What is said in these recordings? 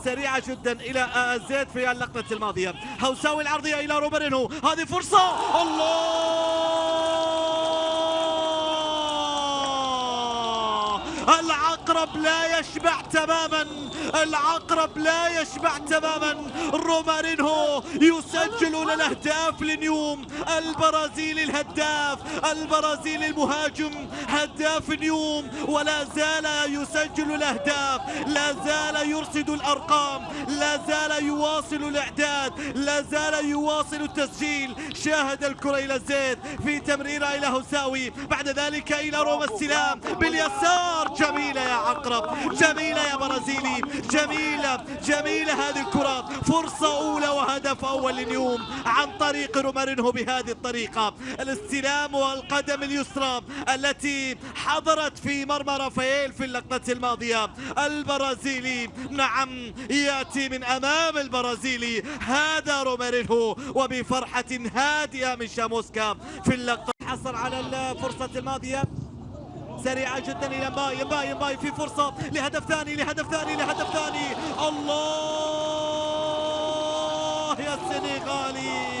سريعة جدا إلى زيد في اللقطة الماضية. هوساوي العرضية إلى رومارينهو، هذه فرصة. الله، العقرب لا يشبع تماما، العقرب لا يشبع تماما. رومارينهو يسجل الاهداف لنيوم، البرازيلي الهداف، البرازيلي المهاجم، هداف نيوم، ولا زال يسجل الاهداف، لا زال يرصد الارقام، لا زال يواصل الاعداد، لا زال يواصل التسجيل. شاهد الكرة الى زيد في تمريرة الى هوساوي، بعد ذلك الى روما السلام باليسار. جميلة يا عقرب، جميلة يا برازيلي، جميلة جميلة هذه الكرة. فرصة أولى وهدف أول لنيوم عن طريق رومارينهو بهذه الطريقة. الاستلام والقدم اليسرى التي حضرت في مرمى رافائيل في اللقطة الماضية. البرازيلي نعم يأتي من أمام البرازيلي، هذا رومارينهو، وبفرحة هادئة من شاموسكا في اللقطة. حصل على الفرصة الماضية سريعة جدا إلى مباي في فرصة لهدف ثاني، لهدف ثاني. الله يا السنغالي،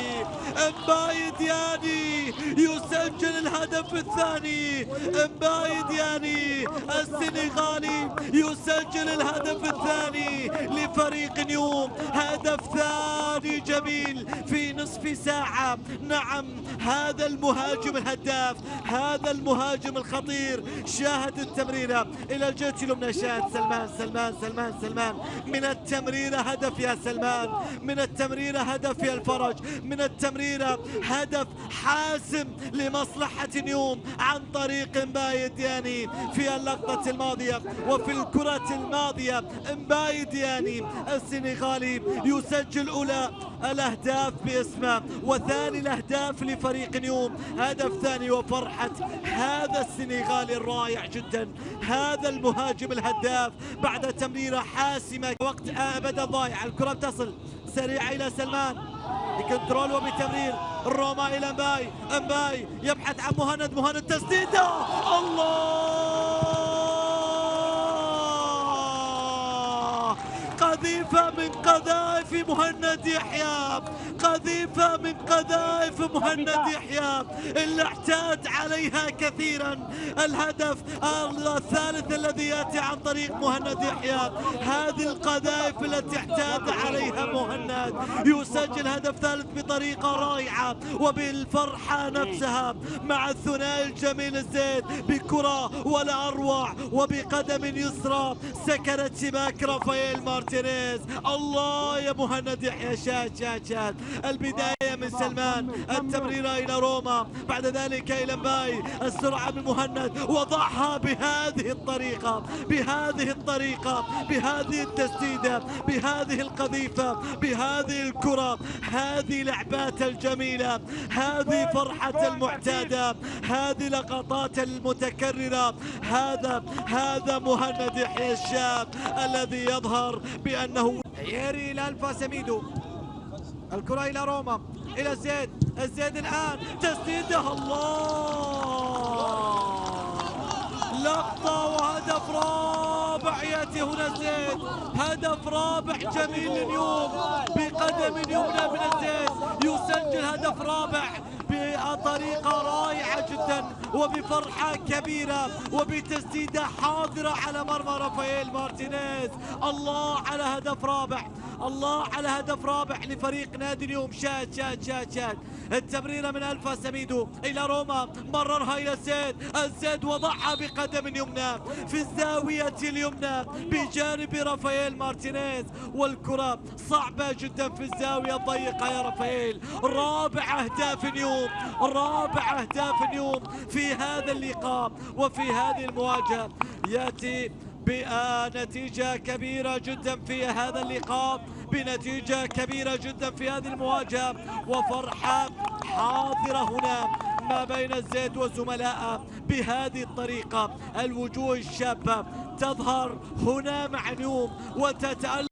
مباي دياني يسجل الهدف الثاني. مباي دياني السنغالي يسجل الهدف الثاني لفريق نيوم، هدف ثاني جميل في نصف ساعة. نعم هذا المهاجم الهداف، هذا المهاجم الخطير. شاهد التمريرة إلى الجهة اليمنى، شاهد سلمان من التمريرة هدف يا سلمان، من التمريرة هدف يا الفرج، من التمريرة هدف حاسم لمصلحة نيوم عن طريق مباي دياني في اللقطة الماضية. وفي الكرة الماضية مباي دياني السنغالي يسجل أولى الأهداف باسمه وثاني الأهداف لفريق نيوم، هدف ثاني. وفرحة هذا السنغالي الرائع جدا، هذا المهاجم الهداف بعد تمريرة حاسمة. وقت أبدا ضايع، الكرة تصل سريعة إلى سلمان بكنترول وبتمرير. الروما إلى مباي يبحث عن مهند تسديده. الله، قذيفة من قذائف مهند يحيى، قذيفة من قذائف مهند يحيى اللي اعتاد عليها كثيرا. الهدف الثالث الذي يأتي عن طريق مهند يحيى، هذه القذائف التي اعتاد عليها مهند. يسجل هدف ثالث بطريقة رائعة وبالفرحة نفسها مع الثنائي الجميل زيد بكرة ولا أروع وبقدم يسرى سكرت شباك رافائيل مارتينيز. الله يا مهند يحيى، شاد البداية من سلمان، التمريرة إلى روما، بعد ذلك إلى مباي، السرعة من مهند، وضعها بهذه الطريقة، بهذه التسديدة، بهذه القذيفة، بهذه الكرة، هذه لعبات الجميلة، هذه فرحة المعتادة، هذه لقطات المتكررة. هذا مهند يحيى الشاب الذي يظهر بأنه يري إلى ألفا سميدو، الكرة إلى روما، إلى الزيد الآن تسديده. الله، لقطة وهدف رابع يأتي هنا الزيد، هدف رابع جميل لنيوم بقدم يمنى من الزيد، يسجل هدف رابع بطريقة رائعة جدا وبفرحة كبيرة وبتسديدة حاضرة على مرمى رافائيل مارتينيز. الله على هدف رابع، الله على هدف رابع لفريق نادي نيوم. شاد التمريرة من ألفا سميدو إلى روما، مررها إلى الزيد وضعها بقدم يمنى في الزاوية اليمنى بجانب رافائيل مارتينيز، والكرة صعبة جدا في الزاوية الضيقة يا رافائيل. رابع أهداف نيوم في هذا اللقاء وفي هذه المواجهة، يأتي بنتيجة كبيرة جدا في هذا اللقاء، بنتيجة كبيرة جدا في هذه المواجهة، وفرحة حاضرة هنا ما بين الزيد وزملائه بهذه الطريقة. الوجوه الشابة تظهر هنا مع نيوم وتتألق